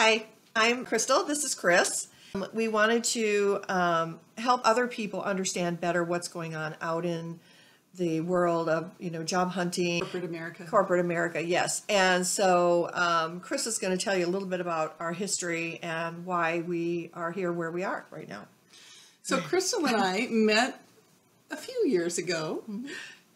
Hi, I'm Crystal. This is Chris. We wanted to help other people understand better what's going on out in the world of, job hunting. Corporate America. Corporate America, yes. And so Chris is going to tell you a little bit about our history and why we are here where we are right now. So Crystal and I met a few years ago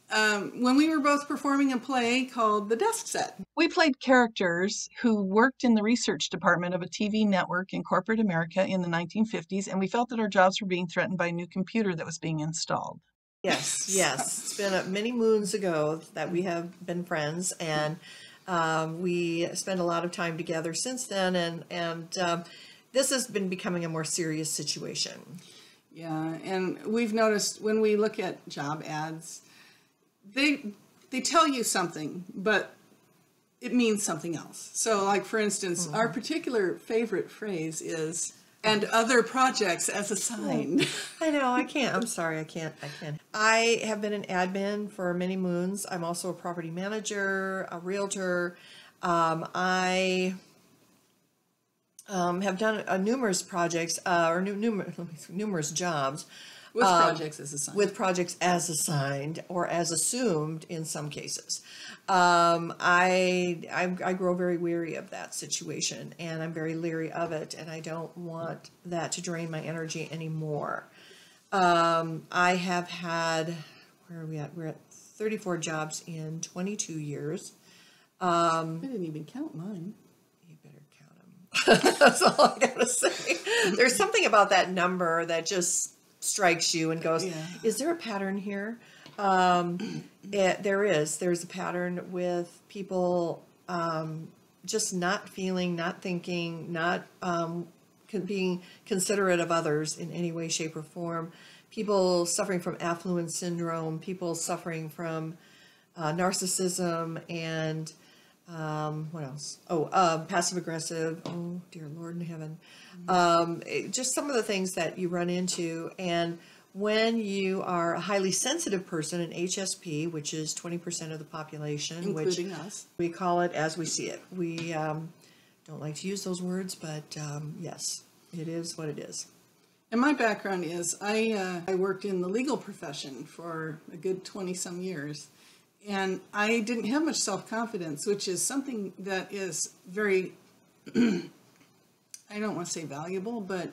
when we were both performing a play called The Desk Set. We played characters who worked in the research department of a TV network in corporate America in the 1950s, and we felt that our jobs were being threatened by a new computer that was being installed. Yes. It's been many moons ago that we have been friends, and we spent a lot of time together since then, and this has been becoming a more serious situation. Yeah, and we've noticed when we look at job ads, they tell you something, but it means something else. So, like, for instance, our particular favorite phrase is, and other projects as assigned. I know, I can't. I'm sorry, I can't. I have been an admin for many moons. I'm also a property manager, a realtor. I have done numerous projects, or numerous jobs. With projects as assigned. With projects as assigned or as assumed in some cases. I grow very weary of that situation, and I'm very leery of it, and I don't want that to drain my energy anymore. I have had, where are we at? We're at 34 jobs in 22 years. I didn't even count mine. You better count them. That's all I gotta say. There's something about that number that just strikes you and goes, is there a pattern here? There's a pattern with people just not feeling, not thinking, not being considerate of others in any way, shape, or form. People suffering from affluence syndrome, people suffering from narcissism, and what else? Passive aggressive. Oh, dear Lord in heaven. Just some of the things that you run into. And when you are a highly sensitive person, an HSP, which is 20% of the population, including us, we call it as we see it. We don't like to use those words, but yes, it is what it is. And my background is I worked in the legal profession for a good 20-some years. And I didn't have much self-confidence, which is something that is very, I don't want to say valuable, but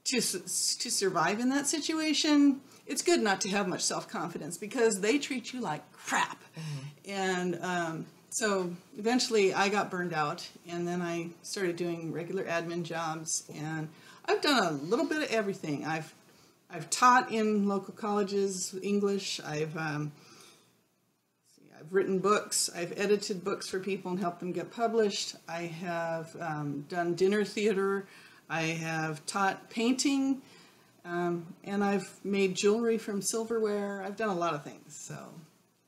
to survive in that situation, it's good not to have much self-confidence because they treat you like crap. And so eventually I got burned out, and then I started doing regular admin jobs, and I've done a little bit of everything. I've taught in local colleges, English. I've written books. I've edited books for people and helped them get published. I have done dinner theater. I have taught painting, and I've made jewelry from silverware. I've done a lot of things, so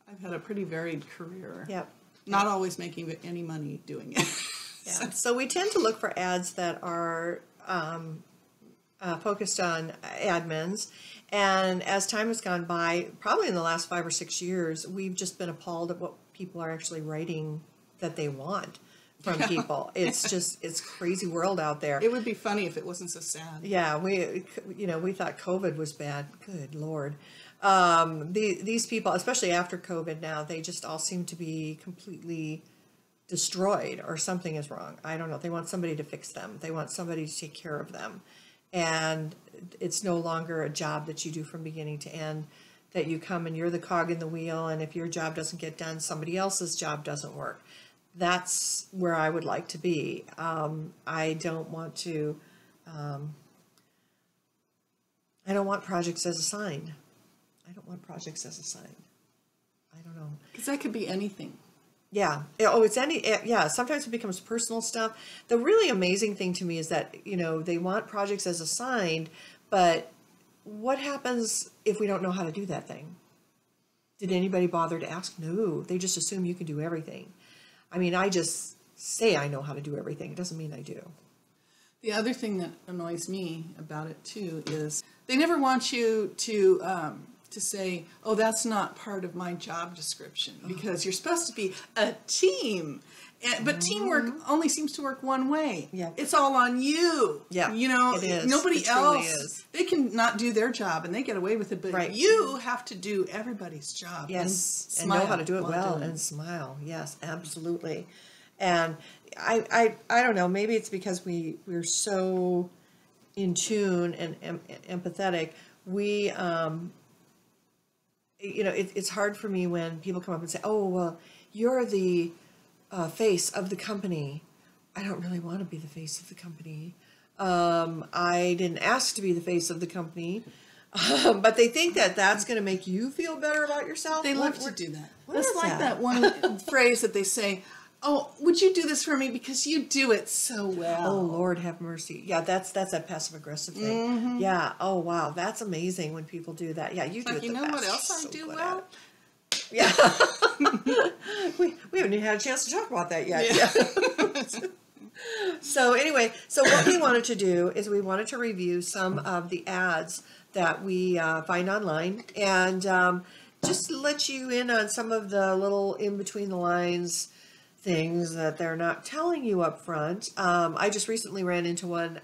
I've had a pretty varied career. Yep. Not always making any money doing it. Yeah. So we tend to look for ads that are focused on admins. And as time has gone by, probably in the last 5 or 6 years, we've just been appalled at what people are actually writing that they want from people. It's crazy world out there. It would be funny if it wasn't so sad. Yeah, we thought COVID was bad. Good Lord. These people, especially after COVID now, they just all seem to be completely destroyed, or something is wrong. I don't know. They want somebody to fix them. They want somebody to take care of them. And it's no longer a job that you do from beginning to end, that you come and you're the cog in the wheel, and if your job doesn't get done, somebody else's job doesn't work. That's where I would like to be. I don't want to, I don't want projects as assigned. I don't want projects as assigned. I don't know. Because that could be anything. Yeah. Sometimes it becomes personal stuff. The really amazing thing to me is that, they want projects as assigned, but what happens if we don't know how to do that thing? Did anybody bother to ask? No, they just assume you can do everything. I mean, I just say I know how to do everything. It doesn't mean I do. The other thing that annoys me about it too is they never want you to say, oh, that's not part of my job description, because you're supposed to be a team. But teamwork only seems to work one way. Yeah. It's all on you. Yeah, You know, it is. nobody It truly else, is. they can not do their job and they get away with it, but Right. you have to do everybody's job. Yes, and smile know how to do it while well doing and smile. Yes, absolutely. And I don't know, maybe it's because we're so in tune and empathetic. We, it's hard for me when people come up and say, oh, well, you're the face of the company. I don't really want to be the face of the company. I didn't ask to be the face of the company. But they think that that's going to make you feel better about yourself. They love to do that. what That's is like that? that one phrase that they say, oh, would you do this for me because you do it so well? Oh, Lord have mercy. Yeah, that's that passive aggressive thing. Yeah. Oh, wow. That's amazing when people do that. Yeah, you do Like, it you the know what best. else You're I so do good well? at it. Yeah. we haven't even had a chance to talk about that yet. Yeah. So anyway, so what we wanted to do is we wanted to review some of the ads that we find online and just let you in on some of the little in between the lines things that they're not telling you up front. I just recently ran into one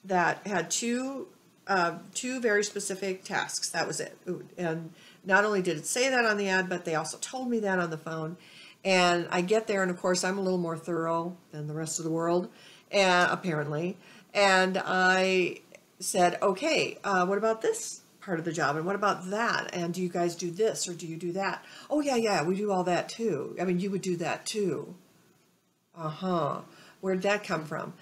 that had two very specific tasks. That was it. And not only did it say that on the ad, but they also told me that on the phone. And I get there, and of course, I'm a little more thorough than the rest of the world, apparently. And I said, okay, what about this part of the job? And what about that? And do you guys do this or do you do that? Oh, yeah, we do all that too. I mean, you would do that too. Uh-huh. Where'd that come from?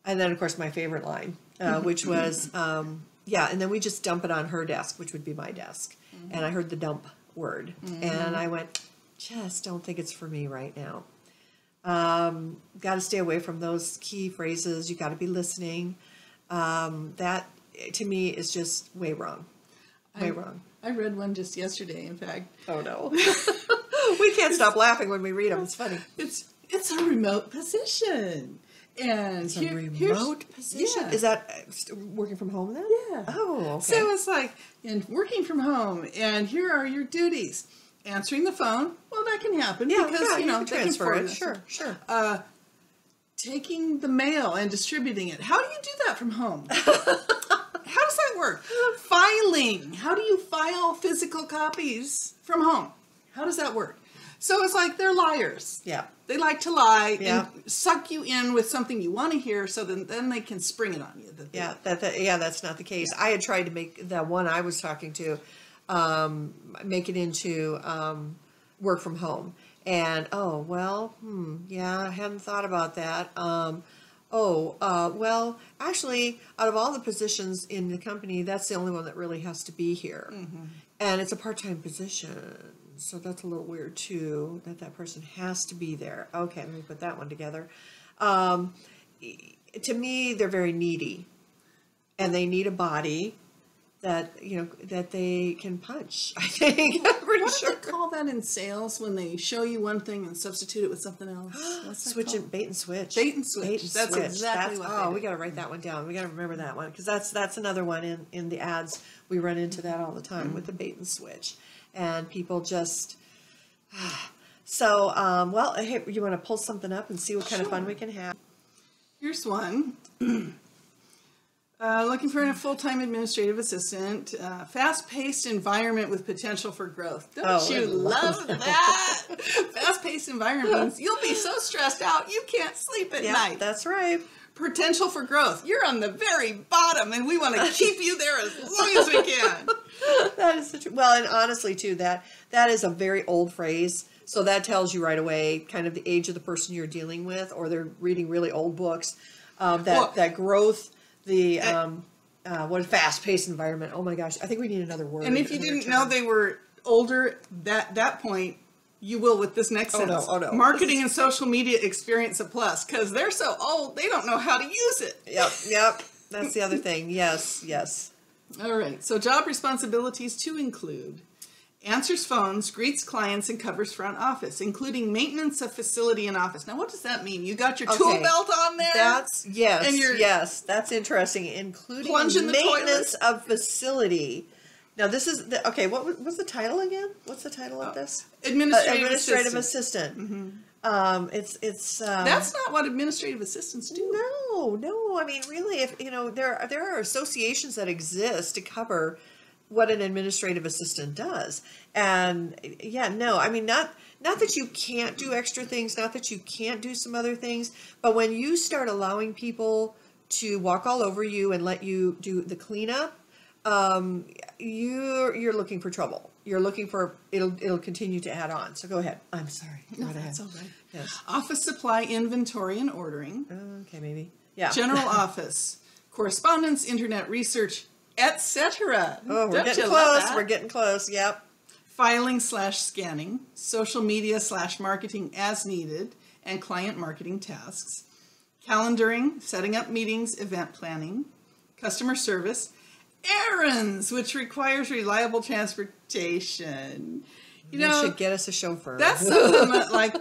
And then, of course, my favorite line, which was, yeah, and then we just dump it on her desk, which would be my desk. And I heard the dump word. And I went, just don't think it's for me right now. Got to stay away from those key phrases. You got to be listening. That, to me, is just way wrong. Way wrong. I read one just yesterday, in fact. Oh, no. We can't stop laughing when we read them. It's funny. It's a remote position. And It's a remote position? Yeah. Is that working from home then? Yeah. Oh, okay. So it's like, and working from home, and here are your duties. Answering the phone, well, that can happen because, you can they transfer can it. Sure. Taking the mail and distributing it. How do you do that from home? How does that work? Filing. How do you file physical copies from home? How does that work? So it's like they're liars. Yeah. They like to lie Yeah. and suck you in with something you want to hear, so then they can spring it on you. That's not the case. I had tried to make the one I was talking to make it into work from home. And, I hadn't thought about that. Well, actually, out of all the positions in the company, that's the only one that really has to be here. Mm-hmm. And it's a part-time position. So that's a little weird, too, that person has to be there. Okay, let me put that one together. To me, they're very needy. And they need a body that they can punch. I think I'm pretty What sure. do they call that in sales when they show you one thing and substitute it with something else? What's that Switch called? and bait and switch. Bait and switch. That's exactly what they do. We got to write that one down. We got to remember that one because that's another one in the ads. We run into that all the time with the bait and switch, and people just. So, hey, you want to pull something up and see what kind of fun we can have? Here's one. Looking for a full-time administrative assistant. Fast-paced environment with potential for growth. Don't you love that? Fast-paced environment means you'll be so stressed out you can't sleep at night. That's right. Potential for growth. You're on the very bottom, and we want to keep you there as long as we can. That is the truth. Well, and honestly, too, that is a very old phrase. So that tells you right away kind of the age of the person you're dealing with, or they're reading really old books. That growth, what a fast-paced environment. Oh my gosh, I think we need another word. And if you didn't know they were older at that point, you will with this next sentence. Oh no. Marketing and social media experience a plus, because they're so old, they don't know how to use it. Yep. That's the other thing. Yes. All right. So job responsibilities to include answers phones, greets clients, and covers front office, including maintenance of facility and office. Now, what does that mean? You got your tool belt on there? Yes. That's interesting. Including maintenance of facility. Now, this is what's the title again? What's the title of this? Administrative assistant. assistant. Mm-hmm. It's That's not what administrative assistants do. no. I mean, really, if there are associations that exist to cover what an administrative assistant does, and yeah, no, I mean, not that you can't do extra things, not that you can't do some other things, but when you start allowing people to walk all over you and let you do the cleanup, you're looking for trouble. You're looking for it'll continue to add on. So go ahead. I'm sorry. Go No, ahead. that's all right. Yes. Office supply inventory and ordering. Okay, maybe. Yeah. General office, correspondence, internet research, etc. Oh, we're Don't getting you love close. that? We're getting close. Yep. Filing/scanning, social media/marketing as needed, and client marketing tasks. Calendaring, setting up meetings, event planning. Customer service. Errands, which requires reliable transportation. You They know, should get us a chauffeur. that's something that, like,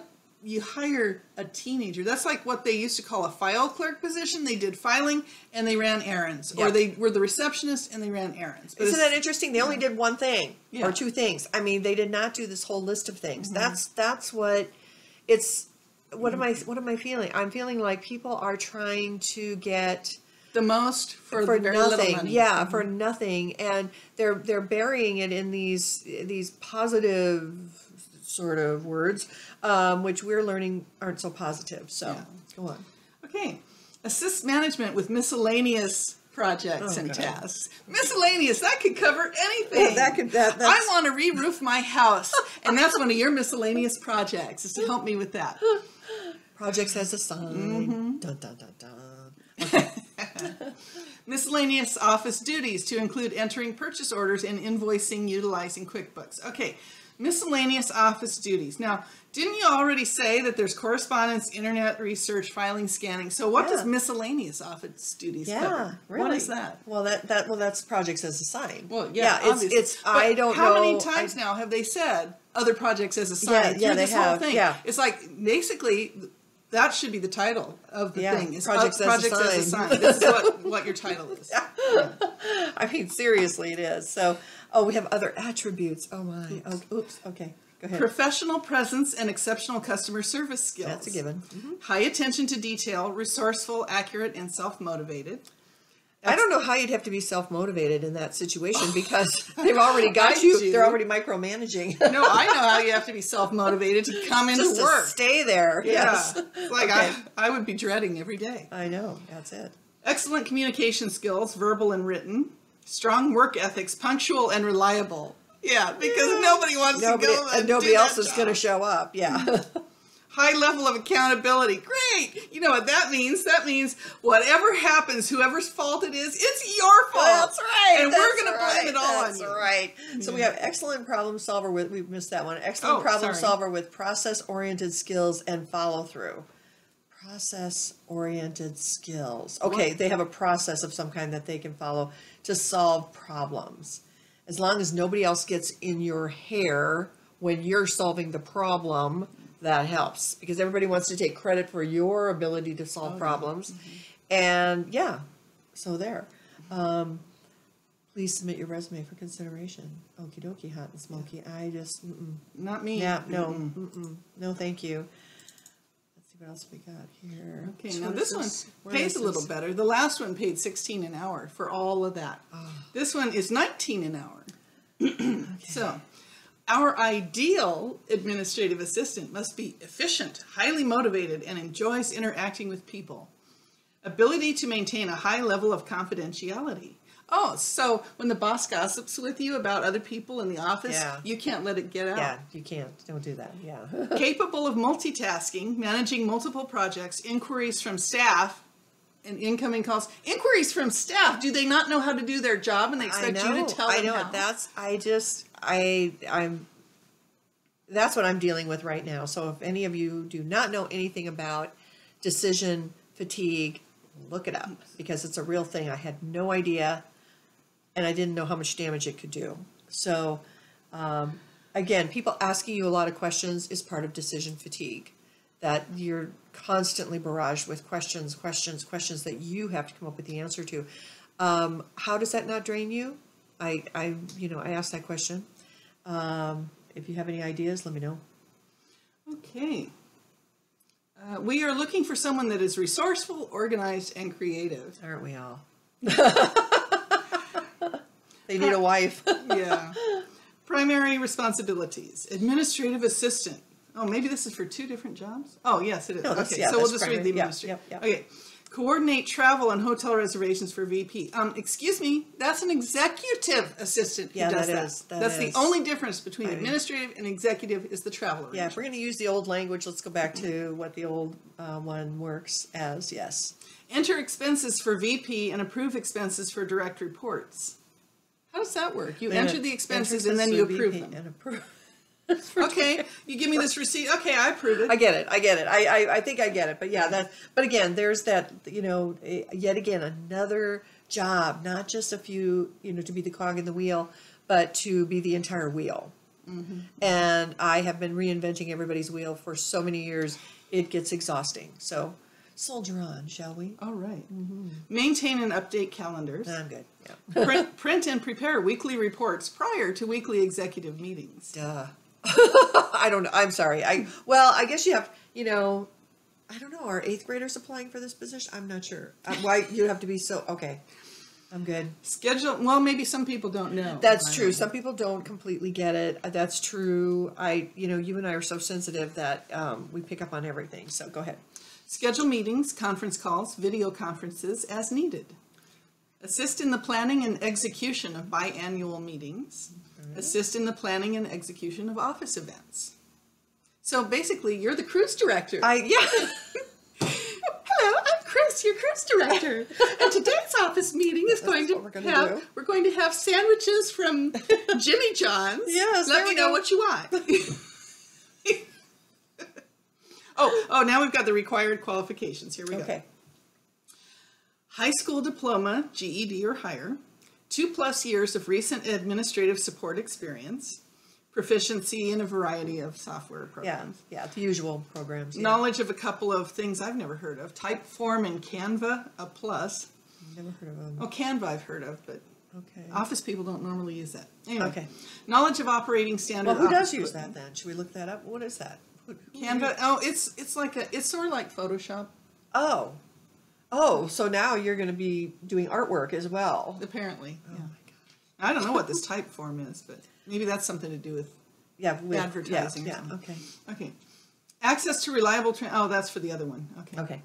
you hire a teenager. That's like what they used to call a file clerk position. They did filing and they ran errands. Or Yep. they were the receptionist and they ran errands. But Isn't it's- that interesting? They only did one thing Yeah. or two things. I mean, they did not do this whole list of things. That's what it's. What am I feeling? I'm feeling like people are trying to get the most for for very little nothing. money. Yeah, for nothing, and they're burying it in these positive sort of words, which we're learning aren't so positive. So Yeah. go on. Okay. Assist management with miscellaneous projects Oh, and God. tasks. Miscellaneous, that could cover anything. That's I want to re-roof my house, and that's one of your miscellaneous projects, is to help me with that. projects as a sign. Dun dun dun dun. Miscellaneous office duties to include entering purchase orders and invoicing utilizing QuickBooks. Okay, miscellaneous office duties. Now, didn't you already say that there's correspondence, internet research, filing, scanning? So what does Yeah. miscellaneous office duties Yeah, cover? really. What is that? Well, that's projects as a sign. Well, yeah, it's obviously. it's. But I don't how know. many times now have they said other projects as a sign? Yeah, through they this whole have, thing? yeah. It's like basically that should be the title of the Yeah, thing. Is projects as a sign. This is what your title is. I mean, seriously, it is. So, we have other attributes. Oh my. Oops. Okay. Go ahead. Professional presence and exceptional customer service skills. That's a given. High attention to detail, resourceful, accurate, and self-motivated. I don't know how you'd have to be self-motivated in that situation because they've already got you. do. They're already micromanaging. No, I know how you have to be self-motivated to come into Just to work. stay there. Yeah. Yes. It's like Okay. I would be dreading every day. I know. That's it. Excellent communication skills, verbal and written. Strong work ethics, punctual and reliable. Yeah, because nobody wants to go and nobody do else that is going to job. show up. Yeah. High level of accountability. Great. You know what that means? That means whatever happens, whoever's fault it is, it's your fault. That's right. And we're going to blame it all on That's you. right. So we have excellent problem solver with, we missed that one. Excellent Oh, problem sorry. solver with process-oriented skills and follow-through. Process-oriented skills. Okay, they have a process of some kind that they can follow to solve problems. As long as nobody else gets in your hair when you're solving the problem, that helps. Because everybody wants to take credit for your ability to solve problems. And yeah, so there. Please submit your resume for consideration. Okie dokie, hot and smoky. I just, Not me. yeah, no, no, thank you. Let's see what else we got here. Okay, Which now is this one Where pays is a little this? better. The last one paid $16 an hour for all of that. This one is $19 an hour. So, our ideal administrative assistant must be efficient, highly motivated, and enjoys interacting with people. Ability to maintain a high level of confidentiality. Oh, so when the boss gossips with you about other people in the office, Yeah. you can't let it get out. Yeah, you can't. Don't do that. Yeah. Capable of multitasking, managing multiple projects, inquiries from staff, and incoming calls. Inquiries from staff. Do they not know how to do their job and they expect you to tell them I know. how? That's what I'm dealing with right now. So if any of you do not know anything about decision fatigue, look it up because it's a real thing. I had no idea, and I didn't know how much damage it could do. So again, people asking you a lot of questions is part of decision fatigue. That you're constantly barraged with questions that you have to come up with the answer to. How does that not drain you? I asked that question. If you have any ideas, let me know. Okay. We are looking for someone that is resourceful, organized, and creative. Aren't we all? They need a wife. Yeah. Primary responsibilities. Administrative assistant. Oh, maybe this is for 2 different jobs? Oh, yes, it is. No, Okay, so we'll just read the administrative. Yep. Okay. Coordinate travel and hotel reservations for VP. Excuse me, that's an executive assistant who does that. That's the only difference between administrative and executive is the travel arrangement. Yeah, if we're going to use the old language, let's go back to what the old one works as, yes. Enter expenses for VP and approve expenses for direct reports. How does that work? You enter the expenses and then you approve them. And approve. Okay, you give me this receipt. Okay, I approve it. I get it. I think I get it. But yeah, but again, there's that, yet again, another job, not just a few, to be the cog in the wheel, but to be the entire wheel. Mm-hmm. And I have been reinventing everybody's wheel for so many years, it gets exhausting. So soldier on, shall we? All right. Mm-hmm. Maintain and update calendars. I'm good. Yeah. Print and prepare weekly reports prior to weekly executive meetings. Duh. I don't know. I'm sorry. I guess you have, I don't know. Are 8th graders applying for this position? I'm not sure. Why you have to be so, okay. I'm good. Schedule, well, maybe some people don't know. That's true. Some people don't completely get it. That's true. You and I are so sensitive that we pick up on everything. So go ahead. Schedule meetings, conference calls, video conferences as needed. Assist in the planning and execution of biannual meetings. Assist in the planning and execution of office events. So basically, you're the cruise director. Yeah. Hello, I'm Chris, your cruise director. And today's office meeting is we're going to have sandwiches from Jimmy John's. Yes. Let me know what you want. Oh, now we've got the required qualifications. Here we go. Okay. High school diploma, GED or higher, 2+ years of recent administrative support experience, proficiency in a variety of software programs. Yeah, the usual programs. Yeah. Knowledge of a couple of things I've never heard of. Typeform and Canva, a plus. Never heard of them. Oh, Canva I've heard of, but okay. Office people don't normally use that. Anyway, okay. Knowledge of operating standard. Well, who does use that then? Should we look that up? What is that? Canva. Oh, it's sort of like Photoshop. Oh, so now you're going to be doing artwork as well. Apparently. Oh yeah. my God. I don't know what this Typeform is, but maybe that's something to do with advertising. Yeah. Okay. Okay. Access to reliable. That's for the other one. Okay. Okay.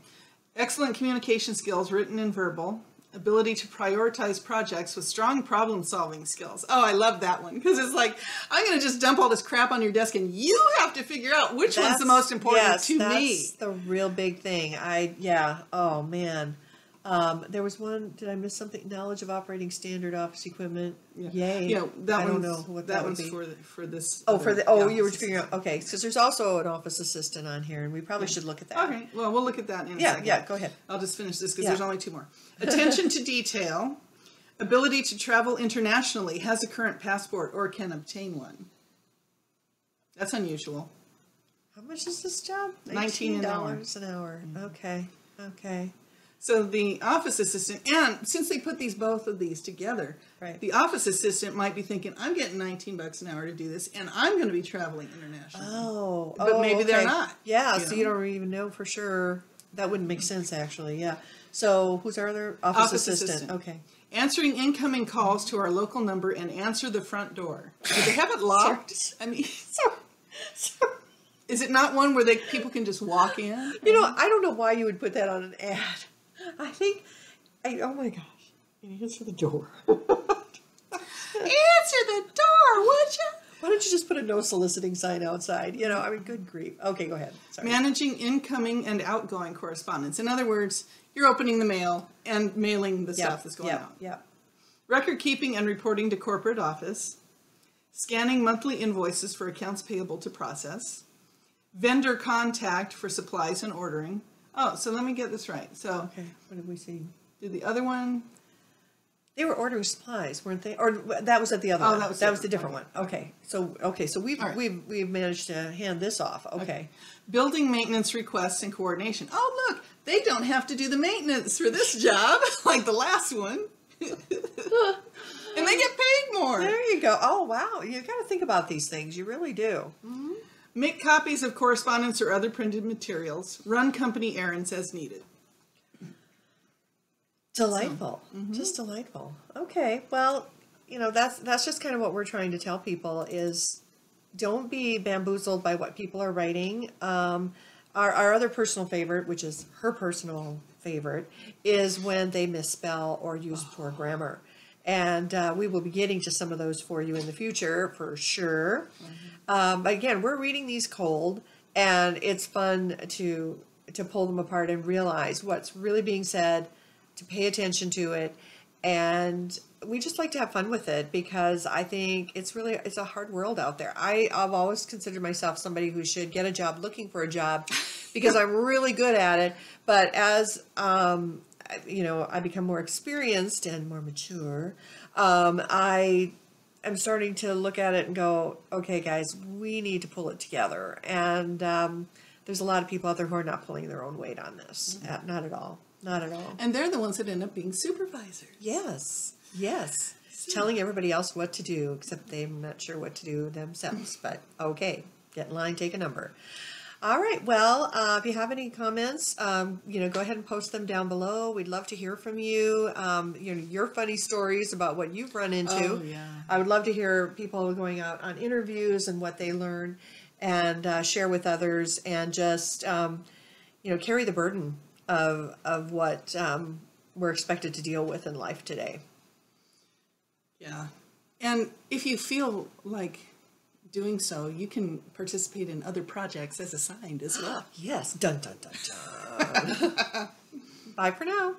Excellent communication skills, written and verbal. Ability to prioritize projects with strong problem-solving skills. Oh, I love that one because it's like I'm going to just dump all this crap on your desk, and you have to figure out which one's the most important to me. That's the real big thing. Oh man. There was one. Did I miss something? Knowledge of operating standard office equipment. Yeah. Yay. I don't know what that would be. for this. You were figuring out. Okay, because there's also an office assistant on here, and we probably should look at that. Okay. Well, we'll look at that in a second. Yeah. Go ahead. I'll just finish this because there's only 2 more. Attention to detail. Ability to travel internationally. Has a current passport or can obtain one. That's unusual. How much is this job? $19 an hour. Okay. So the office assistant, and since they put both of these together, right. The office assistant might be thinking, I'm getting $19 an hour to do this, and I'm going to be traveling internationally. But maybe they're not. Yeah, so you don't even know for sure. That wouldn't make sense, actually, yeah. So who's our other office assistant? Okay. Answering incoming calls to our local number and answer the front door. Do they have it locked? I mean, sorry. Is it not one where people can just walk in? I don't know why you would put that on an ad. I think, oh my gosh, answer the door. Answer the door, would you? Why don't you just put a no soliciting sign outside? Good grief. Okay, go ahead. Sorry. Managing incoming and outgoing correspondence. In other words, you're opening the mail and mailing the stuff that's going out. Yeah. Record keeping and reporting to corporate office. Scanning monthly invoices for accounts payable to process. Vendor contact for supplies and ordering. Oh, so let me get this right. So, okay, what did we see? Did the other one? They were ordering supplies, weren't they? Or that was at the other one. That was the different one. Okay, so we've managed to hand this off. Okay. Building maintenance requests and coordination. Oh, look, they don't have to do the maintenance for this job like the last one, and they get paid more. There you go. Oh, wow, you got to think about these things. You really do. Mm-hmm. Make copies of correspondence or other printed materials. Run company errands as needed. Delightful. Just delightful. Okay. Well, that's just kind of what we're trying to tell people is don't be bamboozled by what people are writing. Our other personal favorite, which is her personal favorite, is when they misspell or use poor grammar. And we will be getting to some of those for you in the future, for sure. But again, we're reading these cold, and it's fun to pull them apart and realize what's really being said, to pay attention to it, and we just like to have fun with it because I think it's a hard world out there. I've always considered myself somebody who should get a job looking for a job because I'm really good at it. But as I become more experienced and more mature, I am starting to look at it and go, okay, guys, we need to pull it together. And there's a lot of people out there who are not pulling their own weight on this. Not at all. Not at all. And they're the ones that end up being supervisors. Yes. Telling everybody else what to do, except they're not sure what to do themselves. But okay, get in line, take a number. All right. Well, if you have any comments, go ahead and post them down below. We'd love to hear from you. Your funny stories about what you've run into. Oh, yeah. I would love to hear people going out on interviews and what they learn, and share with others, and just carry the burden of what we're expected to deal with in life today. Yeah. And if you feel like doing so, you can participate in other projects as assigned as well. Yes. Dun, dun, dun, dun. Bye for now.